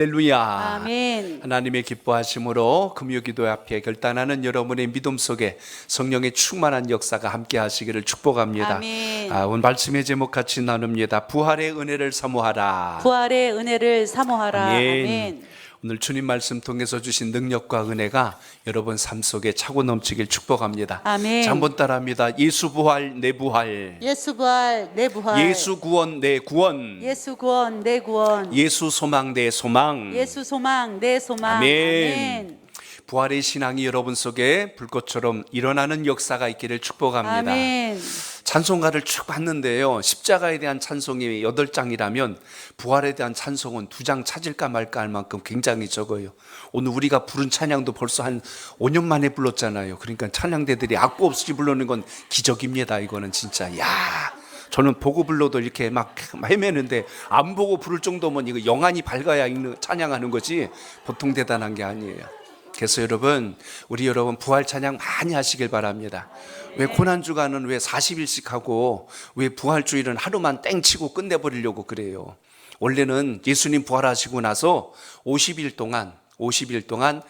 할렐루야. 아멘. 하나님의 기뻐하심으로 금요기도 앞에 결단하는 여러분의 믿음 속에 성령의 충만한 역사가 함께 하시기를 축복합니다. 아멘. 오늘 말씀의 제목 같이 나눕니다. 부활의 은혜를 사모하라. 부활의 은혜를 사모하라. 아멘. 아멘. 오늘 주님 말씀 통해서 주신 능력과 은혜가 여러분 삶 속에 차고 넘치길 축복합니다. 아멘. 자, 한번 따라합니다. 예수 부활 내 부활, 예수 부활 내 부활. 예수 구원 내 구원, 예수 구원 내 구원. 예수 소망 내 소망. 예수 소망 내 소망. 아멘. 부활의 신앙이 여러분 속에 불꽃처럼 일어나는 역사가 있기를 축복합니다. 아멘. 찬송가를 쭉 봤는데요, 십자가에 대한 찬송이 8장이라면 부활에 대한 찬송은 2장 찾을까 말까 할 만큼 굉장히 적어요. 오늘 우리가 부른 찬양도 벌써 한 5년 만에 불렀잖아요. 그러니까 찬양대들이 악보 없이 부르는 건 기적입니다. 이거는 진짜. 야, 저는 보고 불러도 이렇게 막 헤매는데 안 보고 부를 정도면 이거 영안이 밝아야 찬양하는 거지 보통 대단한 게 아니에요. 그래서 여러분, 우리 여러분 부활 찬양 많이 하시길 바랍니다. 왜 고난주간은 왜 40일씩 하고 왜 부활주일은 하루만 땡치고 끝내버리려고 그래요. 원래는 예수님 부활하시고 나서 50일 동안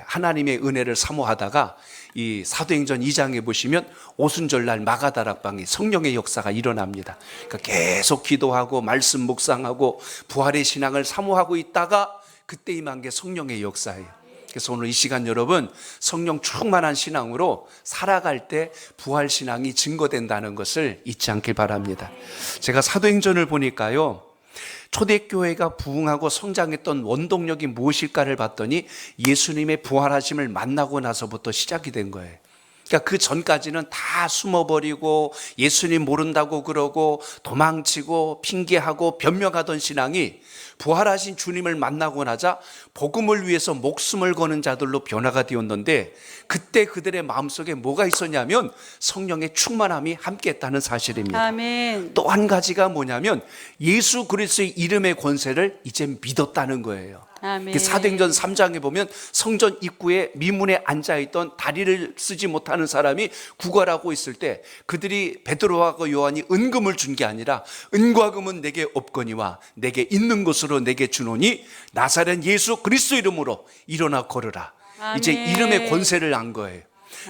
하나님의 은혜를 사모하다가 이 사도행전 2장에 보시면 오순절날 마가다락방에 성령의 역사가 일어납니다. 그러니까 계속 기도하고 말씀 묵상하고 부활의 신앙을 사모하고 있다가 그때 임한 게 성령의 역사예요. 그래서 오늘 이 시간 여러분, 성령 충만한 신앙으로 살아갈 때 부활 신앙이 증거된다는 것을 잊지 않길 바랍니다. 제가 사도행전을 보니까요, 초대교회가 부흥하고 성장했던 원동력이 무엇일까를 봤더니 예수님의 부활하심을 만나고 나서부터 시작이 된 거예요. 그러니까 그 전까지는 다 숨어버리고 예수님 모른다고 그러고 도망치고 핑계하고 변명하던 신앙이 부활하신 주님을 만나고 나자 복음을 위해서 목숨을 거는 자들로 변화가 되었는데, 그때 그들의 마음속에 뭐가 있었냐면 성령의 충만함이 함께했다는 사실입니다. 아멘. 또 한 가지가 뭐냐면 예수 그리스도의 이름의 권세를 이제 믿었다는 거예요. 아멘. 사도행전 3장에 보면 성전 입구에 미문에 앉아있던 다리를 쓰지 못하는 사람이 구걸하고 있을 때 그들이 베드로하고 요한이 은금을 준 게 아니라 은과 금은 내게 없거니와 내게 있는 것으로 내게 주노니 나사렛 예수 그리스도 이름으로 일어나 걸으라. 아멘. 이제 이름의 권세를 안 거예요.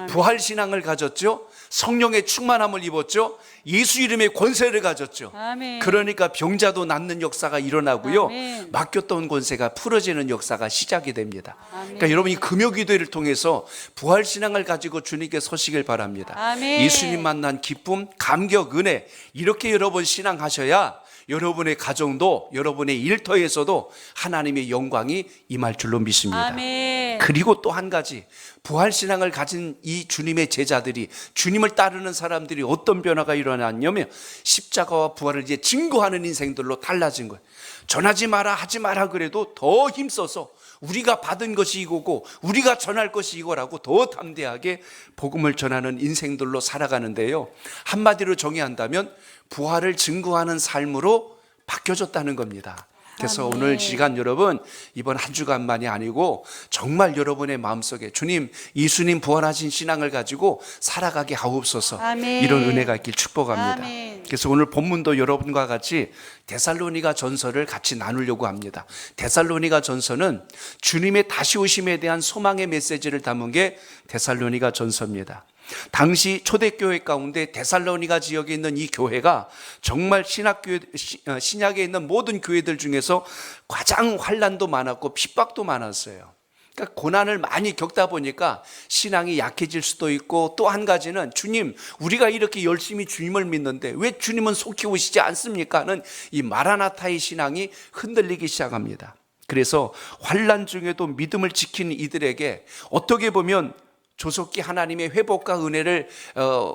부활신앙을 가졌죠. 성령의 충만함을 입었죠. 예수 이름의 권세를 가졌죠. 아멘. 그러니까 병자도 낫는 역사가 일어나고요. 아멘. 맡겼던 권세가 풀어지는 역사가 시작이 됩니다. 아멘. 그러니까 여러분이 금요기도회를 통해서 부활신앙을 가지고 주님께 서시길 바랍니다. 아멘. 예수님 만난 기쁨, 감격, 은혜, 이렇게 여러분 신앙하셔야 여러분의 가정도 여러분의 일터에서도 하나님의 영광이 임할 줄로 믿습니다. 아멘. 그리고 또 한 가지, 부활신앙을 가진 이 주님의 제자들이, 주님을 따르는 사람들이 어떤 변화가 일어났냐면 십자가와 부활을 이제 증거하는 인생들로 달라진 거예요. 전하지 마라 하지 마라 그래도 더 힘써서 우리가 받은 것이 이거고 우리가 전할 것이 이거라고 더 담대하게 복음을 전하는 인생들로 살아가는데요, 한마디로 정의한다면 부활을 증거하는 삶으로 바뀌어졌다는 겁니다. 그래서 아멘. 오늘 시간 여러분, 이번 한 주간만이 아니고 정말 여러분의 마음속에 주님, 예수님 부활하신 신앙을 가지고 살아가게 하옵소서. 아멘. 이런 은혜가 있길 축복합니다. 아멘. 그래서 오늘 본문도 여러분과 같이 데살로니가 전서를 같이 나누려고 합니다. 데살로니가 전서는 주님의 다시 오심에 대한 소망의 메시지를 담은 게 데살로니가 전서입니다. 당시 초대교회 가운데 데살로니가 지역에 있는 이 교회가 정말 신약에 있는 모든 교회들 중에서 가장 환난도 많았고 핍박도 많았어요. 그러니까 고난을 많이 겪다 보니까 신앙이 약해질 수도 있고, 또 한 가지는 주님, 우리가 이렇게 열심히 주님을 믿는데 왜 주님은 속히 오시지 않습니까? 하는 이 마라나타의 신앙이 흔들리기 시작합니다. 그래서 환난 중에도 믿음을 지키는 이들에게 어떻게 보면 조속히 하나님의 회복과 은혜를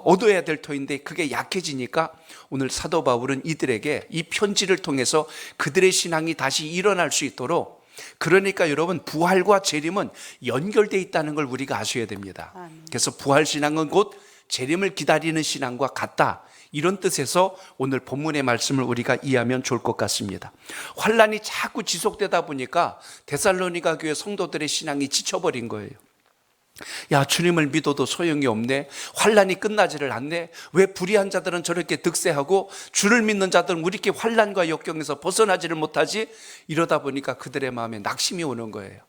얻어야 될 터인데 그게 약해지니까 오늘 사도 바울은 이들에게 이 편지를 통해서 그들의 신앙이 다시 일어날 수 있도록, 그러니까 여러분 부활과 재림은 연결되어 있다는 걸 우리가 아셔야 됩니다. 그래서 부활신앙은 곧 재림을 기다리는 신앙과 같다, 이런 뜻에서 오늘 본문의 말씀을 우리가 이해하면 좋을 것 같습니다. 환난이 자꾸 지속되다 보니까 데살로니가 교회 성도들의 신앙이 지쳐버린 거예요. 야, 주님을 믿어도 소용이 없네. 환란이 끝나지를 않네. 왜 불의한 자들은 저렇게 득세하고 주를 믿는 자들은 왜 이렇게 환란과 역경에서 벗어나지를 못하지? 이러다 보니까 그들의 마음에 낙심이 오는 거예요.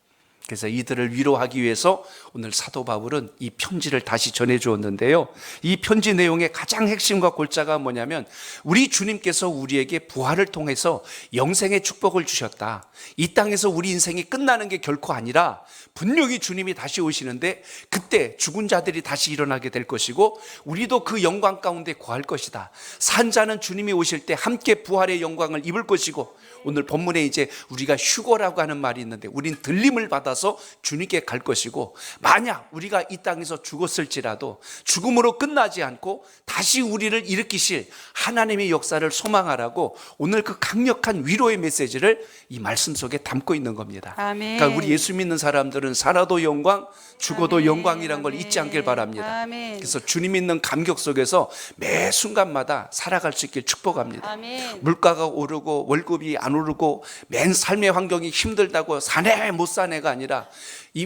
그래서 이들을 위로하기 위해서 오늘 사도 바울은 이 편지를 다시 전해 주었는데요. 이 편지 내용의 가장 핵심과 골자가 뭐냐면, 우리 주님께서 우리에게 부활을 통해서 영생의 축복을 주셨다. 이 땅에서 우리 인생이 끝나는 게 결코 아니라 분명히 주님이 다시 오시는데 그때 죽은 자들이 다시 일어나게 될 것이고 우리도 그 영광 가운데 거할 것이다. 산 자는 주님이 오실 때 함께 부활의 영광을 입을 것이고, 오늘 본문에 이제 우리가 휴거라고 하는 말이 있는데 우린 들림을 받아서 주님께 갈 것이고, 만약 우리가 이 땅에서 죽었을지라도 죽음으로 끝나지 않고 다시 우리를 일으키실 하나님의 역사를 소망하라고 오늘 그 강력한 위로의 메시지를 이 말씀 속에 담고 있는 겁니다. 아멘. 그러니까 우리 예수 믿는 사람들은 살아도 영광, 죽어도 아멘. 영광이란 걸 아멘. 잊지 않길 바랍니다. 아멘. 그래서 주님 있는 감격 속에서 매 순간마다 살아갈 수 있길 축복합니다. 아멘. 물가가 오르고 월급이 안 오르고 맨 삶의 환경이 힘들다고 사내 못 사내가 아니라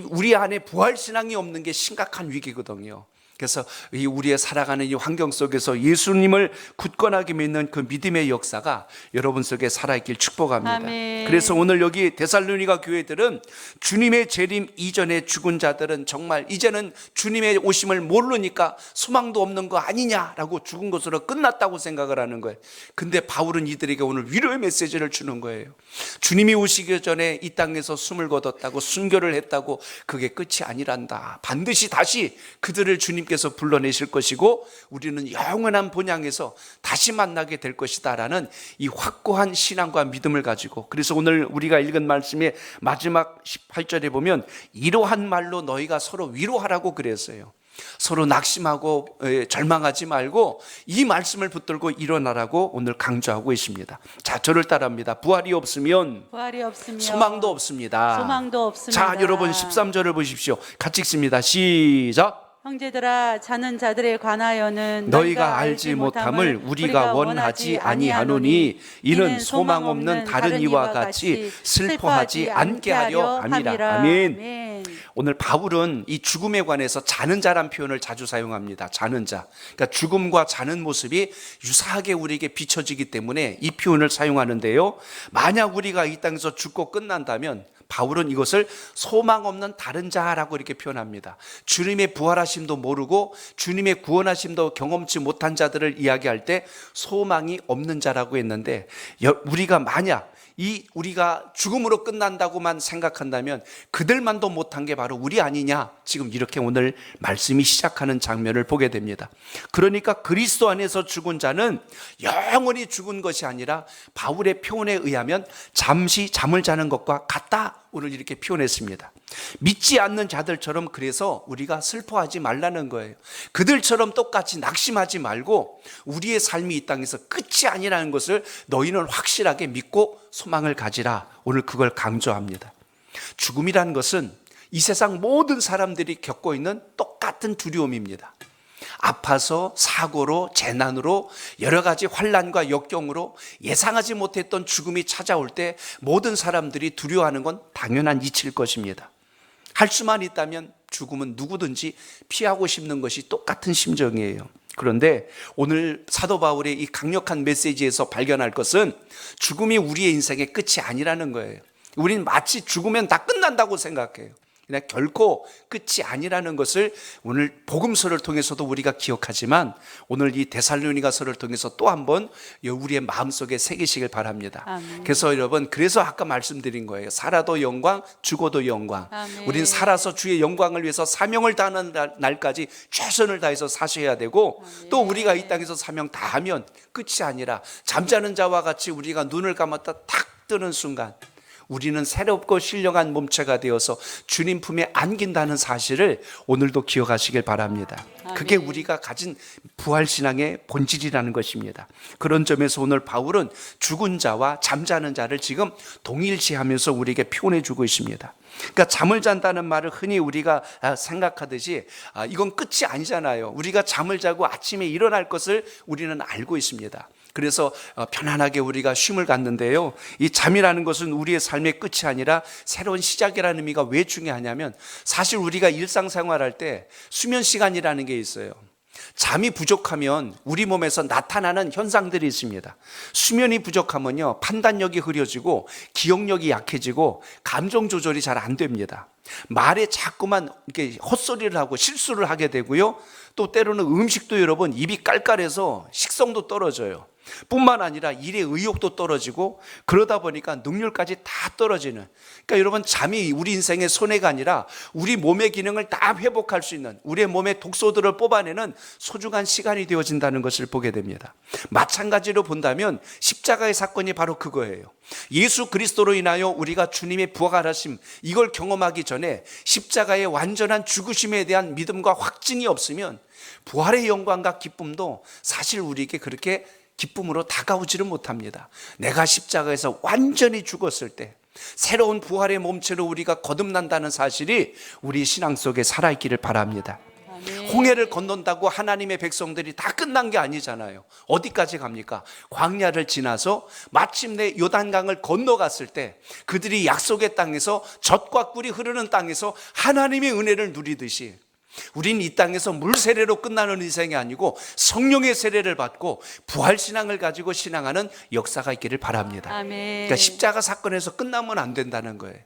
우리 안에 부활신앙이 없는 게 심각한 위기거든요. 그래서 우리의 살아가는 이 환경 속에서 예수님을 굳건하게 믿는 그 믿음의 역사가 여러분 속에 살아있길 축복합니다. 아멘. 그래서 오늘 여기 데살로니가 교회들은 주님의 재림 이전에 죽은 자들은 정말 이제는 주님의 오심을 모르니까 소망도 없는 거 아니냐라고 죽은 것으로 끝났다고 생각을 하는 거예요. 근데 바울은 이들에게 오늘 위로의 메시지를 주는 거예요. 주님이 오시기 전에 이 땅에서 숨을 거뒀다고 순교를 했다고 그게 끝이 아니란다. 반드시 다시 그들을 주님께서 불러내실 것이고 우리는 영원한 본향에서 다시 만나게 될 것이다 라는 이 확고한 신앙과 믿음을 가지고, 그래서 오늘 우리가 읽은 말씀의 마지막 18절에 보면 이러한 말로 너희가 서로 위로하라고 그랬어요. 서로 낙심하고 절망하지 말고 이 말씀을 붙들고 일어나라고 오늘 강조하고 있습니다. 자, 저를 따라합니다. 부활이 없으면 소망도 없습니다. 소망도 없습니다. 자, 여러분 13절을 보십시오. 같이 읽습니다. 시작. 형제들아, 자는 자들에 관하여는 너희가 알지 못함을 우리가 원하지 아니하노니 이는 소망 없는 다른 이와 같이 슬퍼하지 않게 하려 함이라. 아멘. 오늘 바울은 이 죽음에 관해서 자는 자란 표현을 자주 사용합니다. 자는 자. 그러니까 죽음과 자는 모습이 유사하게 우리에게 비춰지기 때문에 이 표현을 사용하는데요. 만약 우리가 이 땅에서 죽고 끝난다면 바울은 이것을 소망 없는 다른 자라고 이렇게 표현합니다. 주님의 부활하심도 모르고 주님의 구원하심도 경험치 못한 자들을 이야기할 때 소망이 없는 자라고 했는데, 우리가 만약 우리가 죽음으로 끝난다고만 생각한다면 그들만도 못한 게 바로 우리 아니냐, 지금 이렇게 오늘 말씀이 시작하는 장면을 보게 됩니다. 그러니까 그리스도 안에서 죽은 자는 영원히 죽은 것이 아니라 바울의 표현에 의하면 잠시 잠을 자는 것과 같다, 오늘 이렇게 표현했습니다. 믿지 않는 자들처럼 그래서 우리가 슬퍼하지 말라는 거예요. 그들처럼 똑같이 낙심하지 말고 우리의 삶이 이 땅에서 끝이 아니라는 것을 너희는 확실하게 믿고 소망을 가지라, 오늘 그걸 강조합니다. 죽음이라는 것은 이 세상 모든 사람들이 겪고 있는 똑같은 두려움입니다. 아파서, 사고로, 재난으로, 여러 가지 환난과 역경으로 예상하지 못했던 죽음이 찾아올 때 모든 사람들이 두려워하는 건 당연한 이치일 것입니다. 할 수만 있다면 죽음은 누구든지 피하고 싶는 것이 똑같은 심정이에요. 그런데 오늘 사도 바울의 이 강력한 메시지에서 발견할 것은 죽음이 우리의 인생의 끝이 아니라는 거예요. 우린 마치 죽으면 다 끝난다고 생각해요. 그냥 결코 끝이 아니라는 것을 오늘 복음서를 통해서도 우리가 기억하지만 오늘 이 데살로니가서를 통해서 또 한 번 우리의 마음속에 새기시길 바랍니다. 아멘. 그래서 여러분, 그래서 아까 말씀드린 거예요. 살아도 영광, 죽어도 영광. 아멘. 우린 살아서 주의 영광을 위해서 사명을 다하는 날까지 최선을 다해서 사셔야 되고, 아멘. 또 우리가 이 땅에서 사명 다하면 끝이 아니라 잠자는 자와 같이 우리가 눈을 감았다 탁 뜨는 순간 우리는 새롭고 신령한 몸체가 되어서 주님 품에 안긴다는 사실을 오늘도 기억하시길 바랍니다. 그게 우리가 가진 부활신앙의 본질이라는 것입니다. 그런 점에서 오늘 바울은 죽은 자와 잠자는 자를 지금 동일시하면서 우리에게 표현해 주고 있습니다. 그러니까 잠을 잔다는 말을 흔히 우리가 생각하듯이 이건 끝이 아니잖아요. 우리가 잠을 자고 아침에 일어날 것을 우리는 알고 있습니다. 그래서 편안하게 우리가 쉼을 갖는데요, 이 잠이라는 것은 우리의 삶의 끝이 아니라 새로운 시작이라는 의미가 왜 중요하냐면, 사실 우리가 일상생활할 때 수면 시간이라는 게 있어요. 잠이 부족하면 우리 몸에서 나타나는 현상들이 있습니다. 수면이 부족하면요, 판단력이 흐려지고 기억력이 약해지고 감정 조절이 잘 안 됩니다. 말에 자꾸만 이렇게 헛소리를 하고 실수를 하게 되고요, 또 때로는 음식도 여러분 입이 깔깔해서 식성도 떨어져요. 뿐만 아니라 일의 의욕도 떨어지고, 그러다 보니까 능률까지 다 떨어지는, 그러니까 여러분, 잠이 우리 인생의 손해가 아니라 우리 몸의 기능을 다 회복할 수 있는, 우리의 몸의 독소들을 뽑아내는 소중한 시간이 되어진다는 것을 보게 됩니다. 마찬가지로 본다면 십자가의 사건이 바로 그거예요. 예수 그리스도로 인하여 우리가 주님의 부활하심, 이걸 경험하기 전에 십자가의 완전한 죽으심에 대한 믿음과 확증이 없으면 부활의 영광과 기쁨도 사실 우리에게 그렇게 기쁨으로 다가오지를 못합니다. 내가 십자가에서 완전히 죽었을 때 새로운 부활의 몸체로 우리가 거듭난다는 사실이 우리 신앙 속에 살아있기를 바랍니다. 홍해를 건넌다고 하나님의 백성들이 다 끝난 게 아니잖아요. 어디까지 갑니까? 광야를 지나서 마침내 요단강을 건너갔을 때 그들이 약속의 땅에서 젖과 꿀이 흐르는 땅에서 하나님의 은혜를 누리듯이, 우린 이 땅에서 물 세례로 끝나는 인생이 아니고 성령의 세례를 받고 부활신앙을 가지고 신앙하는 역사가 있기를 바랍니다. 아멘. 그러니까 십자가 사건에서 끝나면 안 된다는 거예요.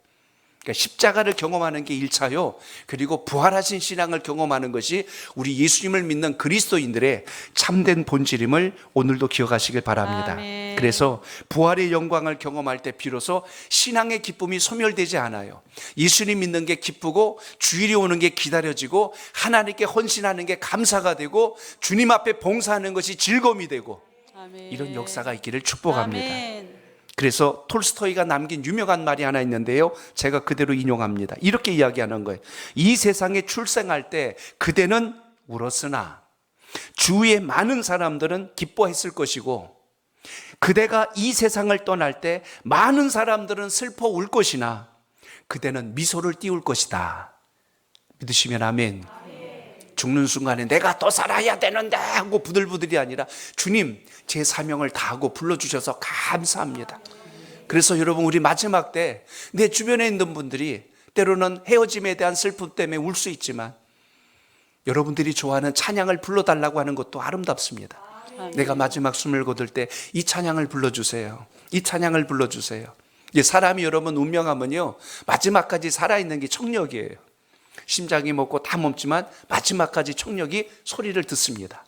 그러니까 십자가를 경험하는 게 1차요. 그리고 부활하신 신앙을 경험하는 것이 우리 예수님을 믿는 그리스도인들의 참된 본질임을 오늘도 기억하시길 바랍니다. 아멘. 그래서 부활의 영광을 경험할 때 비로소 신앙의 기쁨이 소멸되지 않아요. 예수님 믿는 게 기쁘고 주일이 오는 게 기다려지고 하나님께 헌신하는 게 감사가 되고 주님 앞에 봉사하는 것이 즐거움이 되고, 아멘. 이런 역사가 있기를 축복합니다. 아멘. 그래서 톨스토이가 남긴 유명한 말이 하나 있는데요, 제가 그대로 인용합니다. 이렇게 이야기하는 거예요. 이 세상에 출생할 때 그대는 울었으나 주위의 많은 사람들은 기뻐했을 것이고, 그대가 이 세상을 떠날 때 많은 사람들은 슬퍼 울 것이나 그대는 미소를 띄울 것이다. 믿으시면 아멘. 죽는 순간에 내가 더 살아야 되는데 하고 부들부들이 아니라, 주님, 제 사명을 다하고 불러주셔서 감사합니다. 그래서 여러분, 우리 마지막 때 내 주변에 있는 분들이 때로는 헤어짐에 대한 슬픔 때문에 울 수 있지만, 여러분들이 좋아하는 찬양을 불러달라고 하는 것도 아름답습니다. 내가 마지막 숨을 거둘 때 이 찬양을 불러주세요. 이 찬양을 불러주세요. 사람이 여러분 운명하면요, 마지막까지 살아있는 게 청력이에요. 심장이 멎고 다 멈지만 마지막까지 청력이 소리를 듣습니다.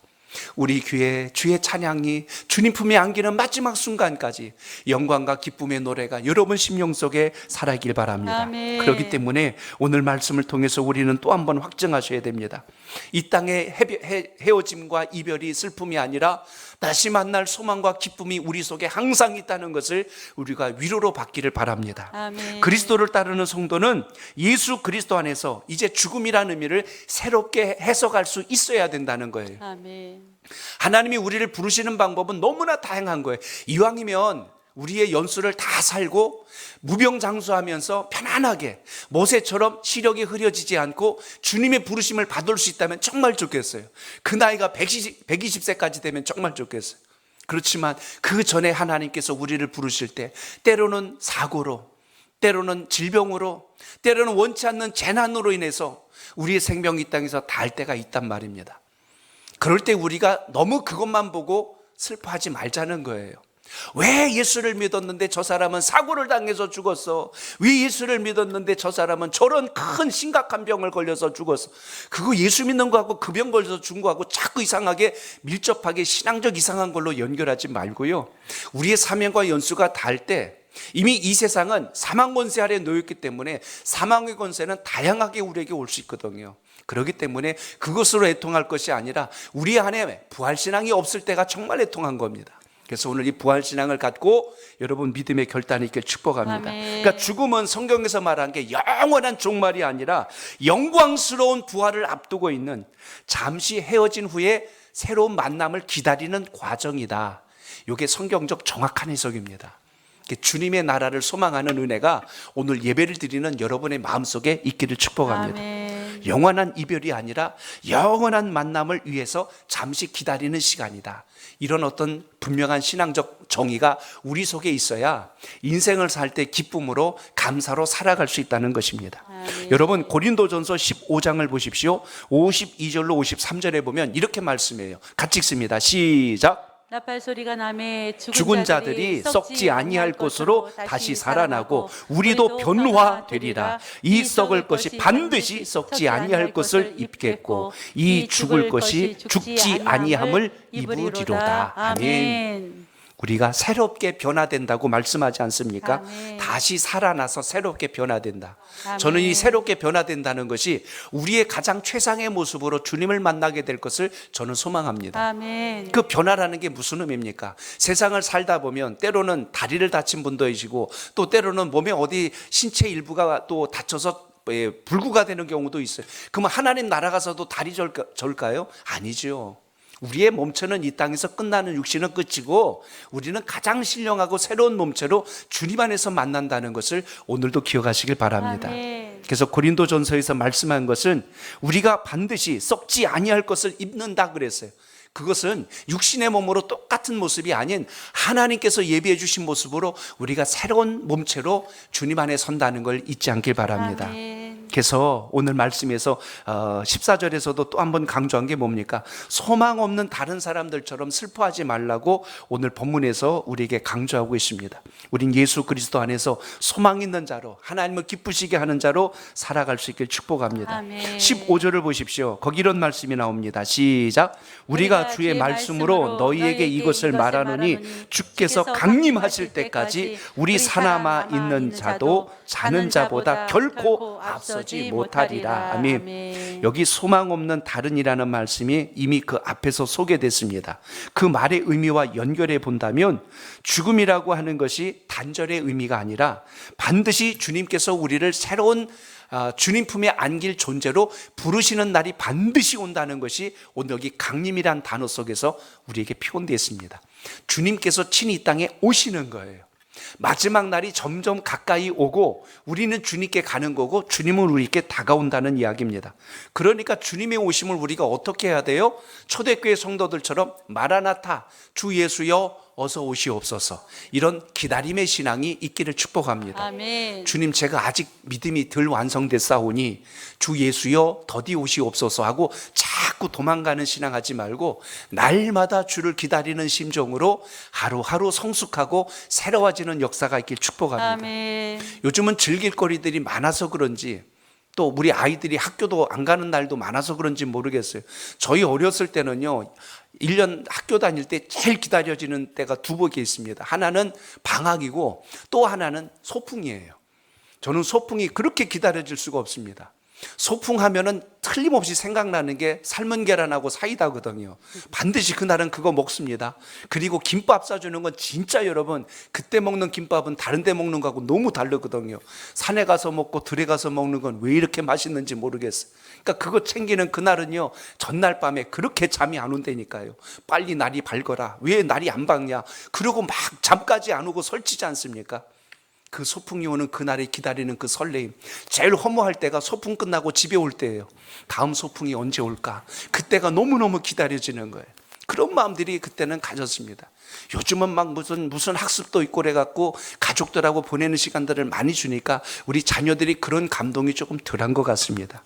우리 귀에 주의 찬양이 주님 품에 안기는 마지막 순간까지 영광과 기쁨의 노래가 여러분 심령 속에 살아있길 바랍니다. 아멘. 그렇기 때문에 오늘 말씀을 통해서 우리는 또 한 번 확증하셔야 됩니다. 이 땅의 헤어짐과 이별이 슬픔이 아니라 다시 만날 소망과 기쁨이 우리 속에 항상 있다는 것을 우리가 위로로 받기를 바랍니다. 아멘. 그리스도를 따르는 성도는 예수 그리스도 안에서 이제 죽음이라는 의미를 새롭게 해석할 수 있어야 된다는 거예요. 아멘. 하나님이 우리를 부르시는 방법은 너무나 다양한 거예요. 이왕이면 우리의 연수를 다 살고 무병장수하면서 편안하게 모세처럼 시력이 흐려지지 않고 주님의 부르심을 받을 수 있다면 정말 좋겠어요. 그 나이가 120세까지 되면 정말 좋겠어요. 그렇지만 그 전에 하나님께서 우리를 부르실 때 때로는 사고로, 때로는 질병으로, 때로는 원치 않는 재난으로 인해서 우리의 생명이 이 땅에서 닿을 때가 있단 말입니다. 그럴 때 우리가 너무 그것만 보고 슬퍼하지 말자는 거예요. 왜 예수를 믿었는데 저 사람은 사고를 당해서 죽었어? 왜 예수를 믿었는데 저 사람은 저런 큰 심각한 병을 걸려서 죽었어? 그거 예수 믿는 거하고 그 병 걸려서 죽은 거하고 자꾸 이상하게 밀접하게 신앙적 이상한 걸로 연결하지 말고요, 우리의 사명과 연수가 닿을 때 이미 이 세상은 사망 권세 아래 놓였기 때문에 사망의 권세는 다양하게 우리에게 올 수 있거든요. 그렇기 때문에 그것으로 애통할 것이 아니라 우리 안에 부활신앙이 없을 때가 정말 애통한 겁니다. 그래서 오늘 이 부활신앙을 갖고 여러분 믿음의 결단이 있길 축복합니다. 아멘. 그러니까 죽음은 성경에서 말한 게 영원한 종말이 아니라 영광스러운 부활을 앞두고 있는 잠시 헤어진 후에 새로운 만남을 기다리는 과정이다. 이게 성경적 정확한 해석입니다. 주님의 나라를 소망하는 은혜가 오늘 예배를 드리는 여러분의 마음속에 있기를 축복합니다. 아멘. 영원한 이별이 아니라 영원한 만남을 위해서 잠시 기다리는 시간이다. 이런 어떤 분명한 신앙적 정의가 우리 속에 있어야 인생을 살 때 기쁨으로 감사로 살아갈 수 있다는 것입니다. 여러분 고린도전서 15장을 보십시오. 52절로 53절에 보면 이렇게 말씀해요. 같이 읽습니다. 시작. 나팔 소리가 나매 죽은 자들이 썩지 아니할 것으로 다시 살아나고 우리도 변화되리라. 이 썩을 것이 반드시 썩지 아니할 것을 입겠고 이 죽을 것이 죽지 아니함을 입으리로다. 아멘. 우리가 새롭게 변화된다고 말씀하지 않습니까? 아멘. 다시 살아나서 새롭게 변화된다. 아멘. 저는 이 새롭게 변화된다는 것이 우리의 가장 최상의 모습으로 주님을 만나게 될 것을 저는 소망합니다. 아멘. 그 변화라는 게 무슨 의미입니까? 세상을 살다 보면 때로는 다리를 다친 분도 계시고 또 때로는 몸에 어디 신체 일부가 또 다쳐서 불구가 되는 경우도 있어요. 그러면 하나님 나라 가서도 다리 절까요? 아니죠. 우리의 몸체는 이 땅에서 끝나는 육신은 끝이고 우리는 가장 신령하고 새로운 몸체로 주님 안에서 만난다는 것을 오늘도 기억하시길 바랍니다. 아멘. 그래서 고린도전서에서 말씀한 것은 우리가 반드시 썩지 아니할 것을 입는다 그랬어요. 그것은 육신의 몸으로 똑같은 모습이 아닌 하나님께서 예비해 주신 모습으로 우리가 새로운 몸체로 주님 안에 선다는 걸 잊지 않길 바랍니다. 아멘. 그래서 오늘 말씀에서 14절에서도 또 한 번 강조한 게 뭡니까? 소망 없는 다른 사람들처럼 슬퍼하지 말라고 오늘 본문에서 우리에게 강조하고 있습니다. 우린 예수 그리스도 안에서 소망 있는 자로 하나님을 기쁘시게 하는 자로 살아갈 수 있길 축복합니다. 아멘. 15절을 보십시오. 거기 이런 말씀이 나옵니다. 시작. 우리가 주의 말씀으로 너희에게 이것을 말하노니 주께서 강림하실 때까지 우리 사남아 있는 자도 자는 자보다 결코 앞서지 못하리라. 아멘. 여기 소망 없는 다른이라는 말씀이 이미 그 앞에서 소개됐습니다. 그 말의 의미와 연결해 본다면 죽음이라고 하는 것이 단절의 의미가 아니라 반드시 주님께서 우리를 새로운 주님 품에 안길 존재로 부르시는 날이 반드시 온다는 것이 오늘 여기 강림이란 단어 속에서 우리에게 표현되어 있습니다. 주님께서 친히 이 땅에 오시는 거예요. 마지막 날이 점점 가까이 오고 우리는 주님께 가는 거고 주님은 우리에게 다가온다는 이야기입니다. 그러니까 주님의 오심을 우리가 어떻게 해야 돼요? 초대교회 성도들처럼 마라나타 주 예수여 어서 오시옵소서, 이런 기다림의 신앙이 있기를 축복합니다. 아멘. 주님 제가 아직 믿음이 덜 완성됐사오니 주 예수여 더디 오시옵소서 하고 자꾸 도망가는 신앙하지 말고 날마다 주를 기다리는 심정으로 하루하루 성숙하고 새로워지는 역사가 있길 축복합니다. 아멘. 요즘은 즐길 거리들이 많아서 그런지 또 우리 아이들이 학교도 안 가는 날도 많아서 그런지 모르겠어요. 저희 어렸을 때는요 1년 학교 다닐 때 제일 기다려지는 때가 두 번이 있습니다. 하나는 방학이고 또 하나는 소풍이에요. 저는 소풍이 그렇게 기다려질 수가 없습니다. 소풍하면은 틀림없이 생각나는 게 삶은 계란하고 사이다거든요. 반드시 그날은 그거 먹습니다. 그리고 김밥 싸주는 건 진짜 여러분 그때 먹는 김밥은 다른 데 먹는 거하고 너무 다르거든요. 산에 가서 먹고 들에 가서 먹는 건 왜 이렇게 맛있는지 모르겠어요. 그러니까 그거 챙기는 그날은요 전날 밤에 그렇게 잠이 안 온다니까요. 빨리 날이 밝거라. 왜 날이 안 밝냐. 그러고 막 잠까지 안 오고 설치지 않습니까? 그 소풍이 오는 그날에 기다리는 그 설레임, 제일 허무할 때가 소풍 끝나고 집에 올 때예요. 다음 소풍이 언제 올까? 그때가 너무너무 기다려지는 거예요. 그런 마음들이 그때는 가졌습니다. 요즘은 막 무슨 학습도 있고 그래갖고 가족들하고 보내는 시간들을 많이 주니까 우리 자녀들이 그런 감동이 조금 덜한 것 같습니다.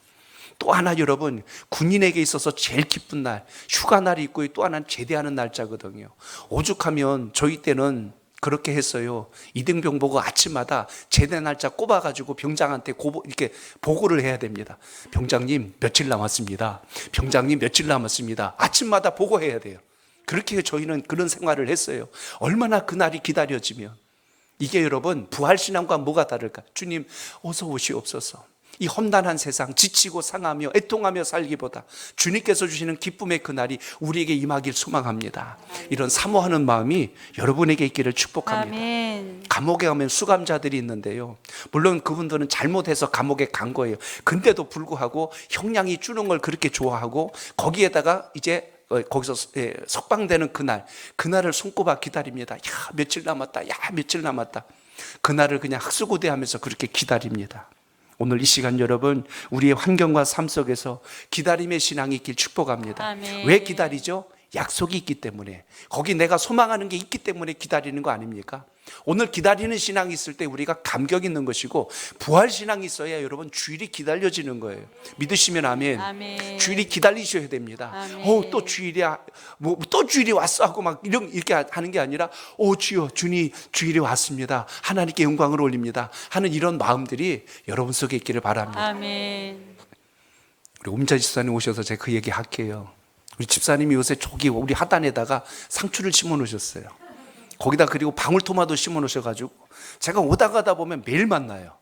또 하나 여러분, 군인에게 있어서 제일 기쁜 날, 휴가날이 있고 또 하나는 제대하는 날짜거든요. 오죽하면 저희 때는 그렇게 했어요. 이등병 보고 아침마다 제대 날짜 꼽아가지고 병장한테 이렇게 보고를 해야 됩니다. 병장님 며칠 남았습니다. 병장님 며칠 남았습니다. 아침마다 보고해야 돼요. 그렇게 저희는 그런 생활을 했어요. 얼마나 그날이 기다려지면. 이게 여러분 부활신앙과 뭐가 다를까? 주님 어서 오시옵소서. 이 험난한 세상 지치고 상하며 애통하며 살기보다 주님께서 주시는 기쁨의 그날이 우리에게 임하길 소망합니다. 이런 사모하는 마음이 여러분에게 있기를 축복합니다. 아멘. 감옥에 가면 수감자들이 있는데요, 물론 그분들은 잘못해서 감옥에 간 거예요. 근데도 불구하고 형량이 주는 걸 그렇게 좋아하고 거기에다가 이제 거기서 석방되는 그날을 손꼽아 기다립니다. 야, 며칠 남았다. 야, 며칠 남았다. 그날을 그냥 학수고대하면서 그렇게 기다립니다. 오늘 이 시간 여러분, 우리의 환경과 삶 속에서 기다림의 신앙이 있길 축복합니다. 아멘. 왜 기다리죠? 약속이 있기 때문에, 거기 내가 소망하는 게 있기 때문에 기다리는 거 아닙니까? 오늘 기다리는 신앙이 있을 때 우리가 감격 있는 것이고, 부활 신앙이 있어야 여러분 주일이 기다려지는 거예요. 믿으시면 아멘. 아멘. 주일이 기다리셔야 됩니다. 아멘. 또 주일이야, 또 주일이 왔어 하고 막 이렇게 하는 게 아니라, 주여, 주일이 왔습니다, 하나님께 영광을 올립니다 하는 이런 마음들이 여러분 속에 있기를 바랍니다. 아멘. 우리 옴자 집사님 오셔서 제가 그 얘기 할게요. 우리 집사님이 요새 조기 우리 하단에다가 상추를 심어 놓으셨어요. 거기다 그리고 방울토마토 심어 놓으셔가지고 제가 오다 가다 보면 매일 만나요.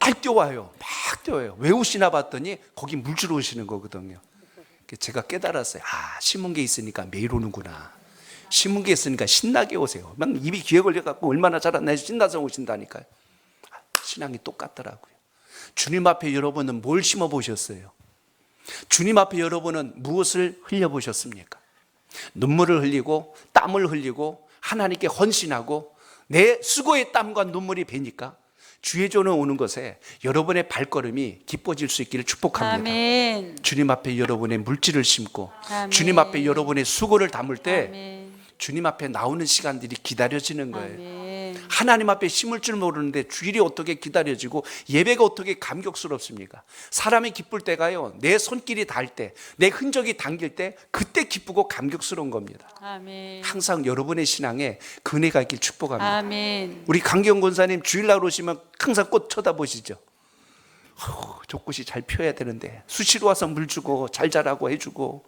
매일 뛰어와요. 막 뛰어요. 왜 오시나 봤더니 거기 물 주러 오시는 거거든요. 제가 깨달았어요. 심은 게 있으니까 매일 오는구나. 심은 게 있으니까 신나게 오세요. 막 입이 귀에 걸려갖고 얼마나 잘하나 해서 신나서 오신다니까요. 신앙이 똑같더라고요. 주님 앞에 여러분은 뭘 심어 보셨어요? 주님 앞에 여러분은 무엇을 흘려보셨습니까? 눈물을 흘리고 땀을 흘리고 하나님께 헌신하고 내 수고의 땀과 눈물이 배니까 주의 전에 오는 것에 여러분의 발걸음이 기뻐질 수 있기를 축복합니다. 아멘. 주님 앞에 여러분의 물질을 심고 아멘. 주님 앞에 여러분의 수고를 담을 때 아멘. 주님 앞에 나오는 시간들이 기다려지는 거예요. 아멘. 하나님 앞에 심을 줄 모르는데 주일이 어떻게 기다려지고 예배가 어떻게 감격스럽습니까? 사람이 기쁠 때가요, 내 손길이 닿을 때, 내 흔적이 당길 때, 그때 기쁘고 감격스러운 겁니다. 아멘. 항상 여러분의 신앙에 근혜가 있길 축복합니다. 아멘. 우리 강경 권사님 주일날 오시면 항상 꽃 쳐다보시죠. 저 꽃이 잘 피어야 되는데, 수시로 와서 물 주고 잘 자라고 해주고,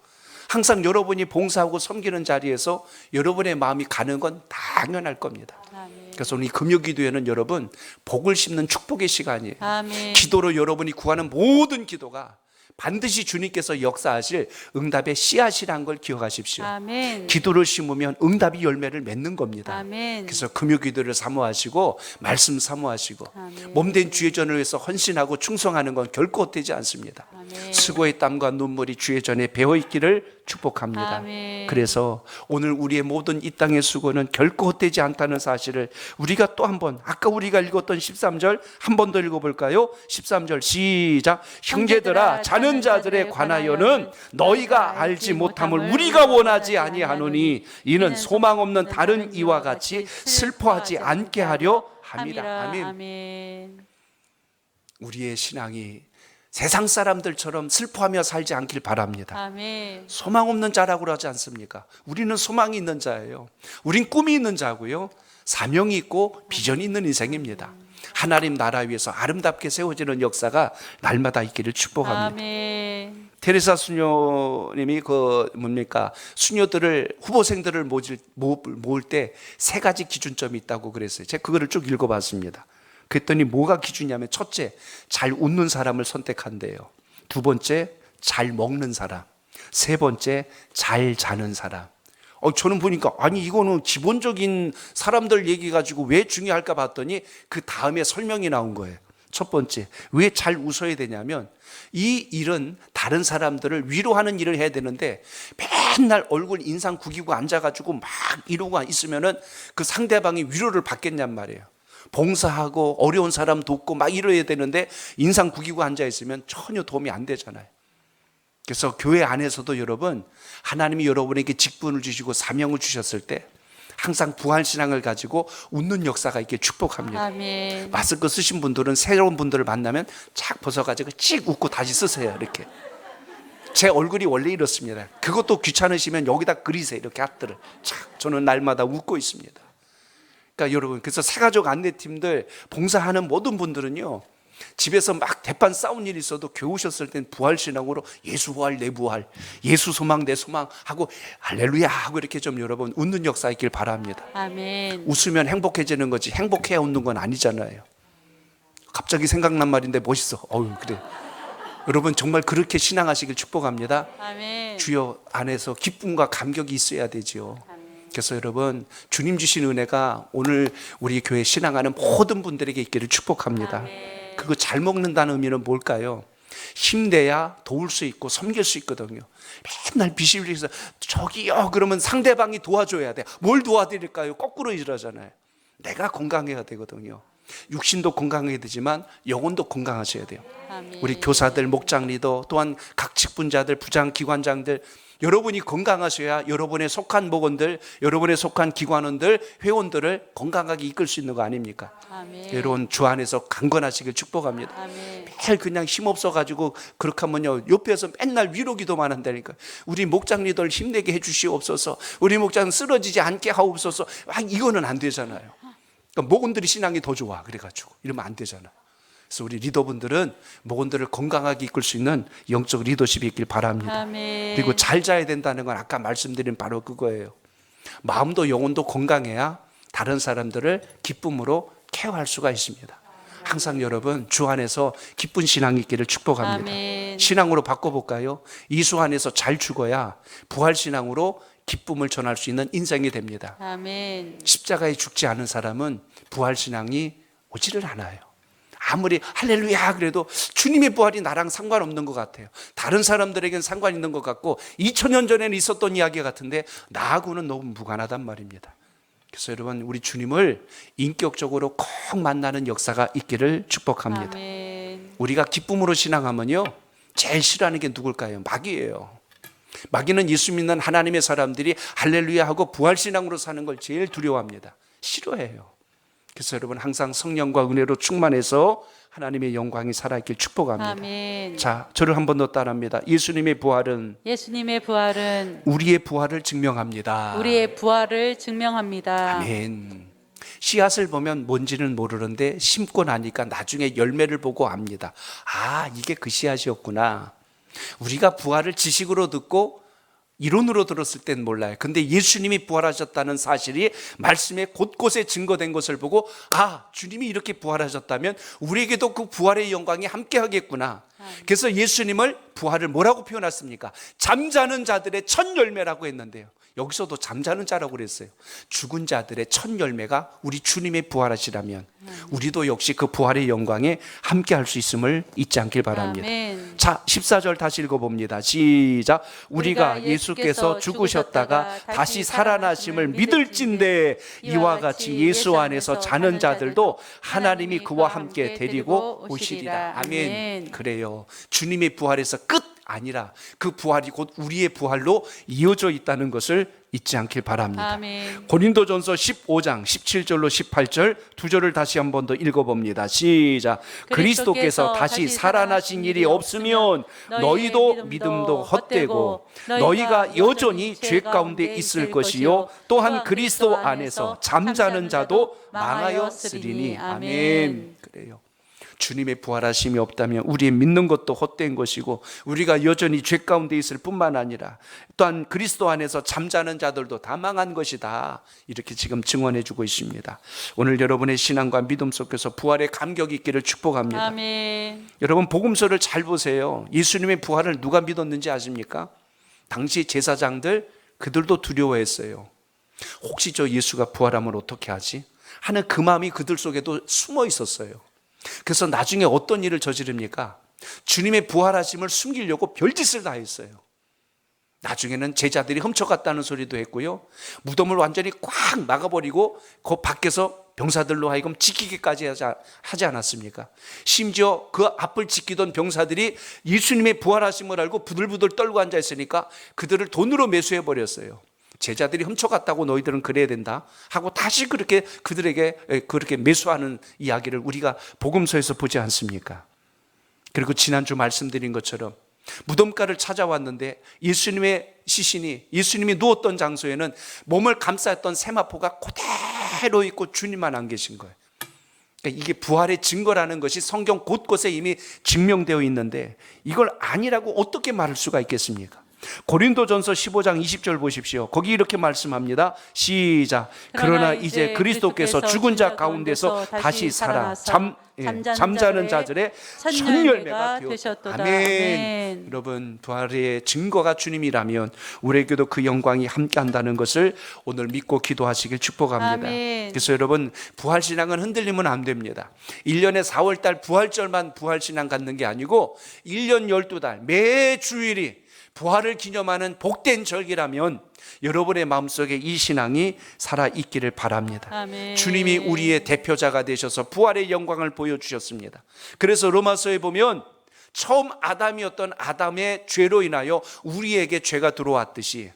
항상 여러분이 봉사하고 섬기는 자리에서 여러분의 마음이 가는 건 당연할 겁니다. 아멘. 그래서 오늘 이 금요기도회는 여러분 복을 심는 축복의 시간이에요. 아멘. 기도로 여러분이 구하는 모든 기도가 반드시 주님께서 역사하실 응답의 씨앗이란 걸 기억하십시오. 아멘. 기도를 심으면 응답이 열매를 맺는 겁니다. 아멘. 그래서 금요기도를 사모하시고 말씀 사모하시고 아멘. 몸된 주의 전을 위해서 헌신하고 충성하는 건 결코 헛되지 않습니다. 아멘. 수고의 땀과 눈물이 주의 전에 배어있기를 축복합니다. 아멘. 그래서 오늘 우리의 모든 이 땅의 수고는 결코 헛되지 않다는 사실을 우리가 또 한 번, 아까 우리가 읽었던 13절 한 번 더 읽어볼까요? 13절 시작. 형제들아, 자는 자들에 관하여는 너희가 알지 못함을 우리가 원하지 아니하노니 이는 소망 없는 다른 이와 같이 슬퍼하지 않게 하려 함이라. 아멘. 아멘. 우리의 신앙이 세상 사람들처럼 슬퍼하며 살지 않길 바랍니다. 아멘. 소망 없는 자라고 그러지 않습니까? 우리는 소망이 있는 자예요. 우린 꿈이 있는 자고요, 사명이 있고 비전이 있는 인생입니다. 하나님 나라 위에서 아름답게 세워지는 역사가 날마다 있기를 축복합니다. 아멘. 테레사 수녀님이 수녀들을, 후보생들을 모을 때 세 가지 기준점이 있다고 그랬어요. 제가 그거를 쭉 읽어봤습니다. 그랬더니 뭐가 기준이냐면, 첫째, 잘 웃는 사람을 선택한대요. 두 번째, 잘 먹는 사람. 세 번째, 잘 자는 사람. 저는 보니까 아니 이거는 기본적인 사람들 얘기 가지고 왜 중요할까 봤더니 그 다음에 설명이 나온 거예요. 첫 번째, 왜 잘 웃어야 되냐면 이 일은 다른 사람들을 위로하는 일을 해야 되는데 맨날 얼굴 인상 구기고 앉아가지고 막 이러고 있으면은 그 상대방이 위로를 받겠냔 말이에요. 봉사하고 어려운 사람 돕고 막 이래야 되는데 인상 구기고 앉아 있으면 전혀 도움이 안 되잖아요. 그래서 교회 안에서도 여러분, 하나님이 여러분에게 직분을 주시고 사명을 주셨을 때 항상 부활신앙을 가지고 웃는 역사가 있게 축복합니다. 아멘. 마스크 쓰신 분들은 새로운 분들을 만나면 착 벗어가지고 찍 웃고 다시 쓰세요. 이렇게. 제 얼굴이 원래 이렇습니다. 그것도 귀찮으시면 여기다 그리세요. 이렇게 하트를 착. 저는 날마다 웃고 있습니다. 그러니까 여러분, 그래서 새가족 안내팀들 봉사하는 모든 분들은요, 집에서 막 대판 싸운 일이 있어도 교회 오셨을 땐 부활신앙으로 예수 부활 내 부활, 예수 소망 내 소망 하고 할렐루야 하고 이렇게 좀 여러분 웃는 역사 있길 바랍니다. 아멘. 웃으면 행복해지는 거지 행복해야 웃는 건 아니잖아요. 갑자기 생각난 말인데 멋있어. 그래. 여러분 정말 그렇게 신앙하시길 축복합니다. 아멘. 주여 안에서 기쁨과 감격이 있어야 되지요. 그래서 여러분, 주님 주신 은혜가 오늘 우리 교회 신앙하는 모든 분들에게 있기를 축복합니다. 아멘. 그거 잘 먹는다는 의미는 뭘까요? 힘내야 도울 수 있고 섬길 수 있거든요. 맨날 비실비실해서 저기요 그러면 상대방이 도와줘야 돼. 뭘 도와드릴까요? 거꾸로 이러잖아요. 내가 건강해야 되거든요. 육신도 건강해야 되지만 영혼도 건강하셔야 돼요. 아멘. 우리 교사들, 목장 리더, 또한 각 직분자들, 부장, 기관장들, 여러분이 건강하셔야 여러분의 속한 목원들, 여러분의 속한 기관원들, 회원들을 건강하게 이끌 수 있는 거 아닙니까? 아멘. 여러분 주 안에서 강건하시길 축복합니다. 아멘. 매일 그냥 힘없어가지고 그렇게 하면요 옆에서 맨날 위로 기도만 한다니까. 우리 목장 리더를 힘내게 해주시옵소서. 우리 목장 쓰러지지 않게 하옵소서. 이거는 안 되잖아요. 그러니까 목원들이 신앙이 더 좋아 그래가지고 이러면 안 되잖아요. 그래서 우리 리더분들은 목원들을 건강하게 이끌 수 있는 영적 리더십이 있길 바랍니다. 아멘. 그리고 잘 자야 된다는 건 아까 말씀드린 바로 그거예요. 마음도 영혼도 건강해야 다른 사람들을 기쁨으로 케어할 수가 있습니다. 항상 여러분 주 안에서 기쁜 신앙이 있기를 축복합니다. 아멘. 신앙으로 바꿔볼까요? 이수 안에서 잘 죽어야 부활 신앙으로 기쁨을 전할 수 있는 인생이 됩니다. 아멘. 십자가에 죽지 않은 사람은 부활 신앙이 오지를 않아요. 아무리 할렐루야 그래도 주님의 부활이 나랑 상관없는 것 같아요. 다른 사람들에겐 상관 있는 것 같고 2000년 전에는 있었던 이야기 같은데 나하고는 너무 무관하단 말입니다. 그래서 여러분 우리 주님을 인격적으로 꼭 만나는 역사가 있기를 축복합니다. 아멘. 우리가 기쁨으로 신앙하면요 제일 싫어하는 게 누굴까요? 마귀예요. 마귀는 예수 믿는 하나님의 사람들이 할렐루야 하고 부활신앙으로 사는 걸 제일 두려워합니다. 싫어해요. 그래서 여러분 항상 성령과 은혜로 충만해서 하나님의 영광이 살아있길 축복합니다. 아멘. 자, 저를 한 번 더 따라합니다. 예수님의 부활은 예수님의 부활은 우리의 부활을 증명합니다. 우리의 부활을 증명합니다. 아멘. 씨앗을 보면 뭔지는 모르는데 심고 나니까 나중에 열매를 보고 압니다. 아, 이게 그 씨앗이었구나. 우리가 부활을 지식으로 듣고 이론으로 들었을 땐 몰라요. 근데 예수님이 부활하셨다는 사실이 말씀에 곳곳에 증거된 것을 보고 아, 주님이 이렇게 부활하셨다면 우리에게도 그 부활의 영광이 함께 하겠구나. 그래서 예수님을 부활을 뭐라고 표현했습니까? 잠자는 자들의 첫 열매라고 했는데요. 여기서도 잠자는 자라고 그랬어요. 죽은 자들의 첫 열매가 우리 주님의 부활하시라면 우리도 역시 그 부활의 영광에 함께 할 수 있음을 잊지 않길 바랍니다. 아멘. 자, 14절 다시 읽어봅니다. 시작. 우리가 예수께서 죽으셨다가 다시 살아나심을 믿을진대 이와 같이 예수 안에서 자는 자들도 하나님이 그와 함께 데리고 오시리라. 아멘. 그래요. 주님의 부활에서 끝 아니라 그 부활이 곧 우리의 부활로 이어져 있다는 것을 잊지 않길 바랍니다. 아멘. 고린도전서 15장 17절로 18절 두 절을 다시 한 번 더 읽어봅니다. 시작. 그리스도께서 다시 살아나신 일이 없으면 너희도 믿음도 헛되고 너희가 여전히 죄 가운데 있을 것이요 또한 그리스도 안에서 잠자는 자도 망하였으리니. 아멘. 그래요. 주님의 부활하심이 없다면 우리의 믿는 것도 헛된 것이고 우리가 여전히 죄 가운데 있을 뿐만 아니라 또한 그리스도 안에서 잠자는 자들도 다 망한 것이다. 이렇게 지금 증언해 주고 있습니다. 오늘 여러분의 신앙과 믿음 속에서 부활의 감격이 있기를 축복합니다. 아멘. 여러분 복음서를 잘 보세요. 예수님의 부활을 누가 믿었는지 아십니까? 당시 제사장들 그들도 두려워했어요. 혹시 저 예수가 부활하면 어떻게 하지? 하는 그 마음이 그들 속에도 숨어 있었어요. 그래서 나중에 어떤 일을 저지릅니까? 주님의 부활하심을 숨기려고 별짓을 다 했어요. 나중에는 제자들이 훔쳐갔다는 소리도 했고요. 무덤을 완전히 꽉 막아버리고 그 밖에서 병사들로 하여금 지키기까지 하지 않았습니까? 심지어 그 앞을 지키던 병사들이 예수님의 부활하심을 알고 부들부들 떨고 앉아 있으니까 그들을 돈으로 매수해버렸어요. 제자들이 훔쳐갔다고 너희들은 그래야 된다 하고 다시 그렇게 그들에게 그렇게 매수하는 이야기를 우리가 복음서에서 보지 않습니까? 그리고 지난주 말씀드린 것처럼 무덤가를 찾아왔는데 예수님의 시신이 예수님이 누웠던 장소에는 몸을 감쌌던 세마포가 그대로 있고 주님만 안 계신 거예요. 그러니까 이게 부활의 증거라는 것이 성경 곳곳에 이미 증명되어 있는데 이걸 아니라고 어떻게 말할 수가 있겠습니까? 고린도전서 15장 20절 보십시오. 거기 이렇게 말씀합니다. 시작. 그러나 이제 그리스도께서 죽은 자 가운데서 다시 살아 잠자는 자들의 첫 열매가 되었다. 아멘. 여러분, 부활의 증거가 주님이라면 우리에게도 그 영광이 함께한다는 것을 오늘 믿고 기도하시길 축복합니다. 아멘. 그래서 여러분, 부활신앙은 흔들리면 안 됩니다. 1년에 4월달 부활절만 부활신앙 갖는 게 아니고 1년 12달 매 주일이 부활을 기념하는 복된 절기라면 여러분의 마음속에 이 신앙이 살아있기를 바랍니다. 아멘. 주님이 우리의 대표자가 되셔서 부활의 영광을 보여주셨습니다. 그래서 로마서에 보면 처음 아담이었던 아담의 죄로 인하여 우리에게 죄가 들어왔듯이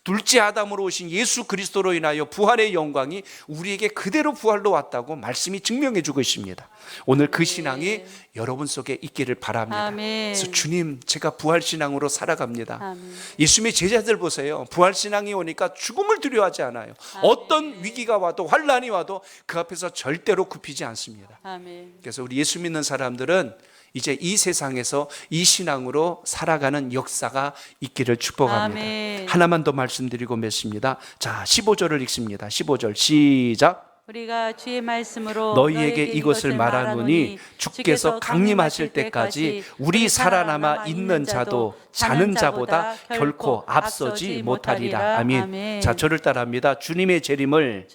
둘째 아담으로 오신 예수 그리스도로 인하여 부활의 영광이 우리에게 그대로 부활로 왔다고 말씀이 증명해 주고 있습니다. 오늘 그 신앙이 여러분 속에 있기를 바랍니다. 아멘. 그래서 주님, 제가 부활 신앙으로 살아갑니다. 아멘. 예수님의 제자들 보세요. 부활 신앙이 오니까 죽음을 두려워하지 않아요. 어떤 위기가 와도 환란이 와도 그 앞에서 절대로 굽히지 않습니다. 아멘. 그래서 우리 예수 믿는 사람들은 이제 이 세상에서 이 신앙으로 살아가는 역사가 있기를 축복합니다. 아멘. 하나만 더 말씀드리고 맺습니다. 자, 15절을 읽습니다. 15절 시작. 우리가 주의 말씀으로 너희에게 이것을 말하노니 주께서 강림하실 때까지 우리 살아남아 있는 자도 자는 자보다 결코 앞서지 못하리라. 아멘. 자, 저를 따라합니다. 주님의 재림을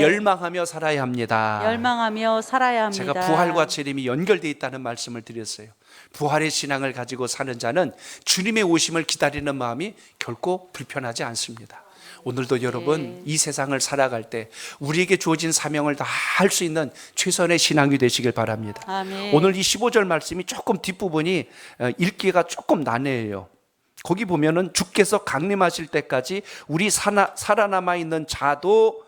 열망하며 살아야 합니다. 열망하며 살아야 합니다. 제가 부활과 재림이 연결되어 있다는 말씀을 드렸어요. 부활의 신앙을 가지고 사는 자는 주님의 오심을 기다리는 마음이 결코 불편하지 않습니다. 오늘도 여러분, 이 세상을 살아갈 때 우리에게 주어진 사명을 다 할 수 있는 최선의 신앙이 되시길 바랍니다. 아멘. 오늘 이 15절 말씀이 조금 뒷부분이 읽기가 조금 난해해요. 거기 보면은 주께서 강림하실 때까지 우리 살아남아 있는 자도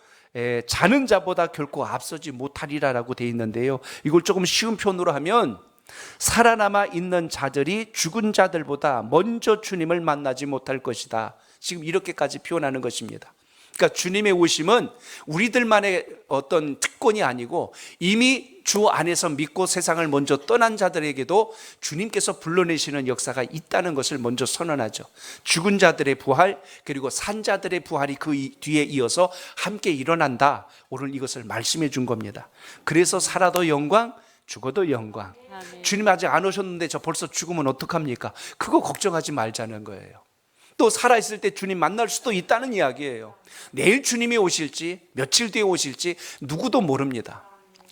자는 자보다 결코 앞서지 못하리라라고 되어 있는데요. 이걸 조금 쉬운 표현으로 하면 살아남아 있는 자들이 죽은 자들보다 먼저 주님을 만나지 못할 것이다. 지금 이렇게까지 표현하는 것입니다. 그러니까 주님의 오심은 우리들만의 어떤 특권이 아니고 이미 주 안에서 믿고 세상을 먼저 떠난 자들에게도 주님께서 불러내시는 역사가 있다는 것을 먼저 선언하죠. 죽은 자들의 부활, 그리고 산 자들의 부활이 그 뒤에 이어서 함께 일어난다. 오늘 이것을 말씀해 준 겁니다. 그래서 살아도 영광, 죽어도 영광. 아멘. 주님 아직 안 오셨는데 저 벌써 죽으면 어떡합니까? 그거 걱정하지 말자는 거예요. 또 살아있을 때 주님 만날 수도 있다는 이야기예요. 내일 주님이 오실지 며칠 뒤에 오실지 누구도 모릅니다.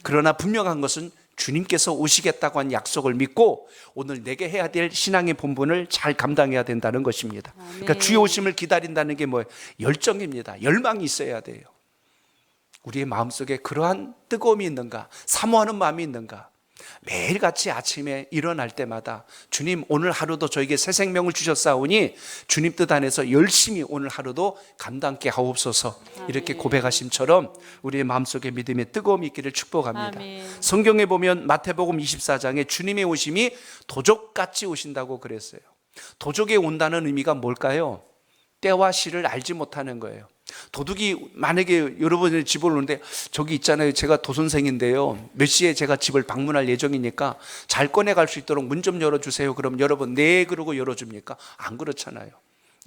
그러나 분명한 것은 주님께서 오시겠다고 한 약속을 믿고 오늘 내게 해야 될 신앙의 본분을 잘 감당해야 된다는 것입니다. 그러니까 주의 오심을 기다린다는 게 뭐예요? 열정입니다. 열망이 있어야 돼요. 우리의 마음속에 그러한 뜨거움이 있는가? 사모하는 마음이 있는가? 매일같이 아침에 일어날 때마다 주님, 오늘 하루도 저에게 새 생명을 주셨사오니 주님 뜻 안에서 열심히 오늘 하루도 감당케 하옵소서. 이렇게 고백하심처럼 우리의 마음속에 믿음의 뜨거움이 있기를 축복합니다. 아멘. 성경에 보면 마태복음 24장에 주님의 오심이 도적같이 오신다고 그랬어요. 도적에 온다는 의미가 뭘까요? 때와 시를 알지 못하는 거예요. 도둑이 만약에 여러분의 집을 오는데 저기 있잖아요, 제가 도선생인데요, 몇 시에 제가 집을 방문할 예정이니까 잘 꺼내갈 수 있도록 문 좀 열어주세요. 그럼 여러분 네 그러고 열어줍니까? 안 그렇잖아요.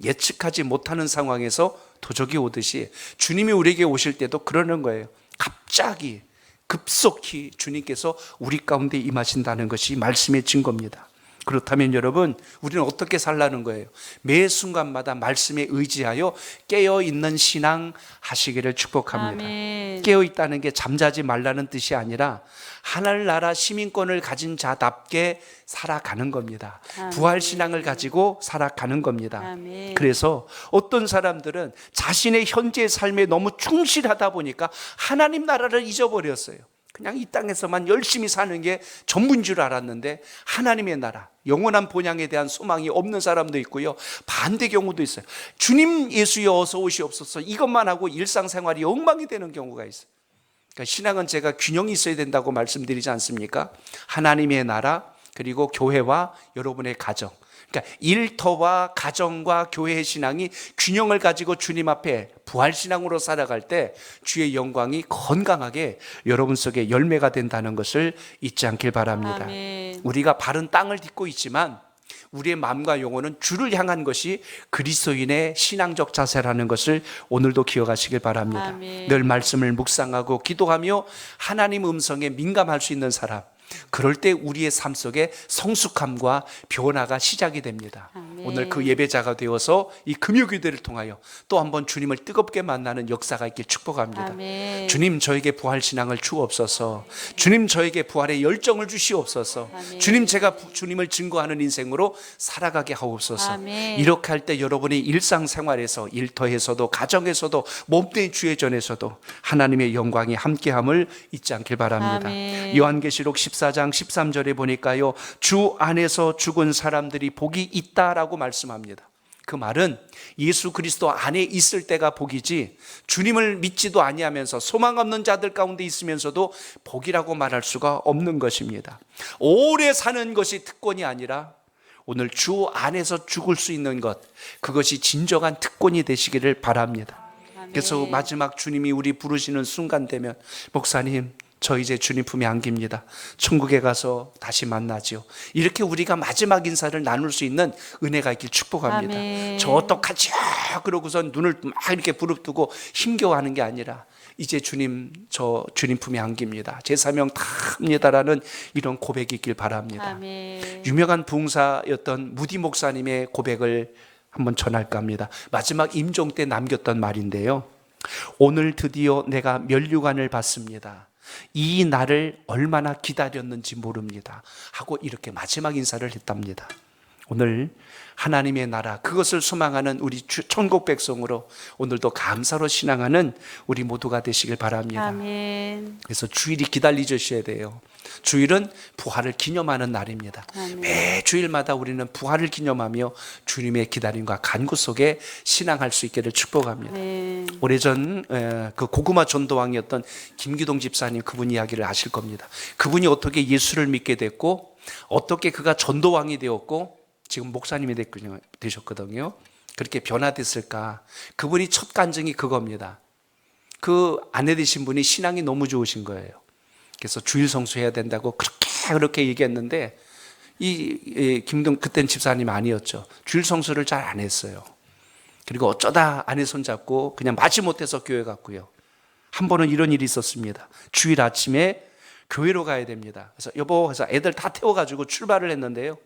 예측하지 못하는 상황에서 도적이 오듯이 주님이 우리에게 오실 때도 그러는 거예요. 갑자기 급속히 주님께서 우리 가운데 임하신다는 것이 말씀의 증거입니다. 그렇다면 여러분, 우리는 어떻게 살라는 거예요? 매 순간마다 말씀에 의지하여 깨어있는 신앙 하시기를 축복합니다. 아멘. 깨어있다는 게 잠자지 말라는 뜻이 아니라 하늘나라 시민권을 가진 자답게 살아가는 겁니다. 아멘. 부활신앙을 가지고 살아가는 겁니다. 아멘. 그래서 어떤 사람들은 자신의 현재 삶에 너무 충실하다 보니까 하나님 나라를 잊어버렸어요. 그냥 이 땅에서만 열심히 사는 게 전부인 줄 알았는데 하나님의 나라, 영원한 본향에 대한 소망이 없는 사람도 있고요, 반대 경우도 있어요. 주님 예수여 어서 오시옵소서 이것만 하고 일상생활이 엉망이 되는 경우가 있어요. 그러니까 신앙은 제가 균형이 있어야 된다고 말씀드리지 않습니까? 하나님의 나라, 그리고 교회와 여러분의 가정, 그러니까 일터와 가정과 교회의 신앙이 균형을 가지고 주님 앞에 부활신앙으로 살아갈 때 주의 영광이 건강하게 여러분 속에 열매가 된다는 것을 잊지 않길 바랍니다. 아멘. 우리가 바른 땅을 딛고 있지만 우리의 마음과 영혼은 주를 향한 것이 그리스도인의 신앙적 자세라는 것을 오늘도 기억하시길 바랍니다. 아멘. 늘 말씀을 묵상하고 기도하며 하나님 음성에 민감할 수 있는 사람, 그럴 때 우리의 삶 속에 성숙함과 변화가 시작이 됩니다. 아멘. 오늘 그 예배자가 되어서 이 금요기도를 통하여 또 한번 주님을 뜨겁게 만나는 역사가 있길 축복합니다. 아멘. 주님, 저에게 부활 신앙을 주옵소서. 주님, 저에게 부활의 열정을 주시옵소서. 아멘. 주님, 제가 주님을 증거하는 인생으로 살아가게 하옵소서. 아멘. 이렇게 할 때 여러분이 일상생활에서, 일터에서도, 가정에서도, 몸된 주의 전에서도 하나님의 영광이 함께함을 잊지 않길 바랍니다. 아멘. 요한계시록 14장 13절에 보니까요, 주 안에서 죽은 사람들이 복이 있다라고 말씀합니다. 그 말은 예수 그리스도 안에 있을 때가 복이지, 주님을 믿지도 아니하면서 소망 없는 자들 가운데 있으면서도 복이라고 말할 수가 없는 것입니다. 오래 사는 것이 특권이 아니라 오늘 주 안에서 죽을 수 있는 것, 그것이 진정한 특권이 되시기를 바랍니다. 그래서 마지막 주님이 우리 부르시는 순간 되면, 목사님, 저 이제 주님 품에 안깁니다. 천국에 가서 다시 만나지요. 이렇게 우리가 마지막 인사를 나눌 수 있는 은혜가 있길 축복합니다. 아멘. 저 어떡하지요? 그러고선 눈을 막 이렇게 부릅뜨고 힘겨워하는 게 아니라, 이제 주님, 저 주님 품에 안깁니다. 제 사명 다 합니다라는 이런 고백이 있길 바랍니다. 아멘. 유명한 부흥사였던 무디 목사님의 고백을 한번 전할까 합니다. 마지막 임종 때 남겼던 말인데요. 오늘 드디어 내가 면류관을 받습니다. 이 날을 얼마나 기다렸는지 모릅니다 하고 이렇게 마지막 인사를 했답니다. 오늘 하나님의 나라, 그것을 소망하는 우리 천국 백성으로 오늘도 감사로 신앙하는 우리 모두가 되시길 바랍니다. 아멘. 그래서 주일이 기다리셔야 돼요. 주일은 부활을 기념하는 날입니다. 아멘. 매 주일마다 우리는 부활을 기념하며 주님의 기다림과 간구 속에 신앙할 수 있기를 축복합니다. 네. 오래전 그 고구마 전도왕이었던 김기동 집사님, 그분 이야기를 아실 겁니다. 그분이 어떻게 예수를 믿게 됐고, 어떻게 그가 전도왕이 되었고 지금 목사님이 되셨거든요. 그렇게 변화됐을까? 그분이 첫 간증이 그겁니다. 그 아내 되신 분이 신앙이 너무 좋으신 거예요. 그래서 주일 성수해야 된다고 그렇게 얘기했는데, 김동 그때는 집사님 아니었죠. 주일 성수를 잘 안 했어요. 그리고 어쩌다 아내 손잡고 그냥 마지못해서 교회 갔고요. 한 번은 이런 일이 있었습니다. 주일 아침에 교회로 가야 됩니다. 그래서 여보 해서 애들 다 태워가지고 출발을 했는데요.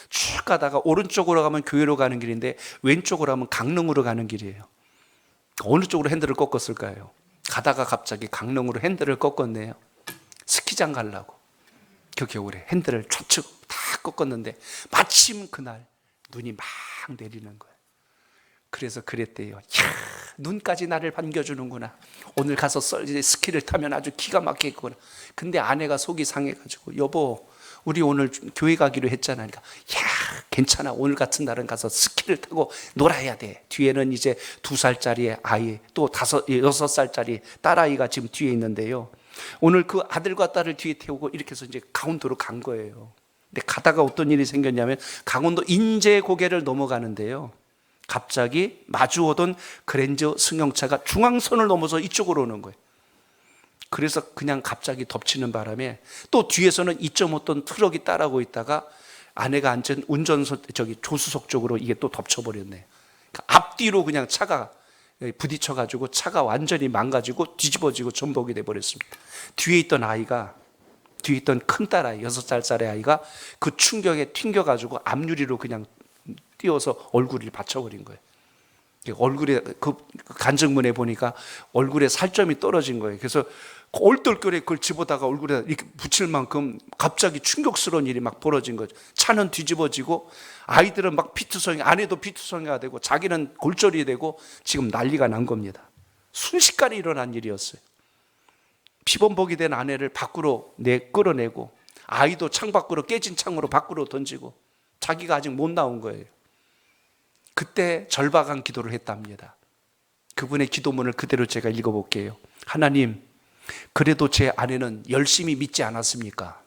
쭉 가다가 오른쪽으로 가면 교회로 가는 길인데 왼쪽으로 가면 강릉으로 가는 길이에요. 어느 쪽으로 핸들을 꺾었을까요? 가다가 갑자기 강릉으로 핸들을 꺾었네요. 스키장 가려고 그 겨울에 핸들을 좌측 다 꺾었는데 마침 그날 눈이 막 내리는 거예요. 그래서 그랬대요. 이야, 눈까지 나를 반겨주는구나. 오늘 가서 스키를 타면 아주 기가 막히겠구나. 근데 아내가 속이 상해가지고, 여보, 우리 오늘 교회 가기로 했잖아. 그러니까, 야, 괜찮아. 오늘 같은 날은 가서 스키를 타고 놀아야 돼. 뒤에는 이제 2살짜리 아이, 또 6살짜리 딸아이가 지금 뒤에 있는데요. 오늘 그 아들과 딸을 뒤에 태우고 이렇게 해서 이제 강원도로 간 거예요. 근데 가다가 어떤 일이 생겼냐면, 강원도 인제고개를 넘어가는데요. 갑자기 마주오던 그랜저 승용차가 중앙선을 넘어서 이쪽으로 오는 거예요. 그래서 그냥 갑자기 덮치는 바람에 또 뒤에서는 2.5톤 트럭이 따라오고 있다가 아내가 앉은 조수석 쪽으로 이게 또 덮쳐버렸네. 그러니까 앞뒤로 그냥 차가 부딪혀가지고 차가 완전히 망가지고 뒤집어지고 전복이 돼버렸습니다. 뒤에 있던 큰 딸아이, 6살짜리 아이가 그 충격에 튕겨가지고 앞유리로 그냥 뛰어서 얼굴을 받쳐버린 거예요. 얼굴에 그 간증문에 보니까 얼굴에 살점이 떨어진 거예요. 그래서 얼떨결에 그걸 집어다가 얼굴에 이렇게 붙일 만큼 갑자기 충격스러운 일이 막 벌어진 거죠. 차는 뒤집어지고 아이들은 막 피투성이, 아내도 피투성이가 되고 자기는 골절이 되고 지금 난리가 난 겁니다. 순식간에 일어난 일이었어요. 피범벅이 된 아내를 밖으로 끌어내고 아이도 창밖으로, 깨진 창으로 밖으로 던지고 자기가 아직 못 나온 거예요. 그때 절박한 기도를 했답니다. 그분의 기도문을 그대로 제가 읽어볼게요. 하나님, 그래도 제 아내는 열심히 믿지 않았습니까?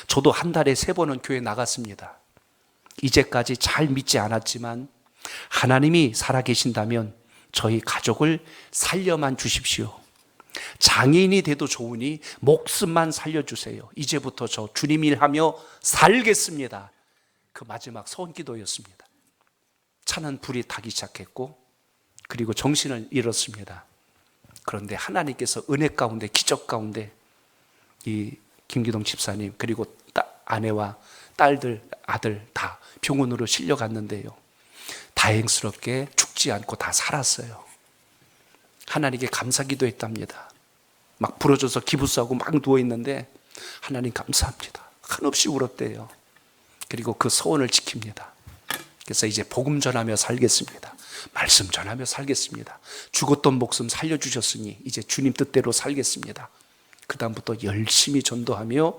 저도 한 달에 3번은 교회 나갔습니다. 이제까지 잘 믿지 않았지만 하나님이 살아계신다면 저희 가족을 살려만 주십시오. 장애인이 돼도 좋으니 목숨만 살려주세요. 이제부터 저 주님 일하며 살겠습니다. 그 마지막 소원 기도였습니다. 차는 불이 타기 시작했고 그리고 정신을 잃었습니다. 그런데 하나님께서 은혜 가운데 기적 가운데 이 김기동 집사님 그리고 아내와 딸들 아들 다 병원으로 실려갔는데요. 다행스럽게 죽지 않고 다 살았어요. 하나님께 감사 기도했답니다. 막 부러져서 기부스하고 막 누워있는데 하나님 감사합니다. 한없이 울었대요. 그리고 그 소원을 지킵니다. 그래서 이제 복음 전하며 살겠습니다. 말씀 전하며 살겠습니다. 죽었던 목숨 살려주셨으니 이제 주님 뜻대로 살겠습니다. 그 다음부터 열심히 전도하며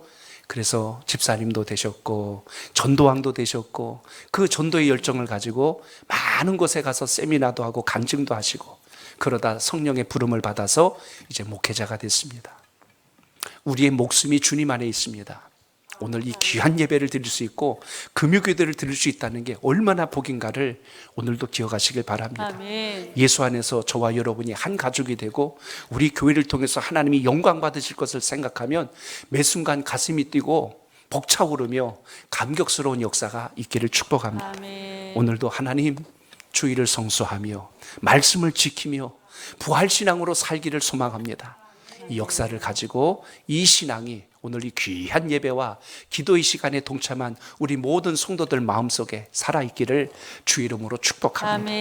그래서 집사님도 되셨고 전도왕도 되셨고 그 전도의 열정을 가지고 많은 곳에 가서 세미나도 하고 간증도 하시고 그러다 성령의 부름을 받아서 이제 목회자가 됐습니다. 우리의 목숨이 주님 안에 있습니다. 오늘 이 귀한 예배를 드릴 수 있고 금요기도를 드릴 수 있다는 게 얼마나 복인가를 오늘도 기억하시길 바랍니다. 아멘. 예수 안에서 저와 여러분이 한 가족이 되고 우리 교회를 통해서 하나님이 영광 받으실 것을 생각하면 매 순간 가슴이 뛰고 벅차오르며 감격스러운 역사가 있기를 축복합니다. 아멘. 오늘도 하나님 주의를 성수하며 말씀을 지키며 부활신앙으로 살기를 소망합니다. 이 역사를 가지고 이 신앙이 오늘 이 귀한 예배와 기도의 시간에 동참한 우리 모든 성도들 마음속에 살아있기를 주 이름으로 축복합니다. 아멘.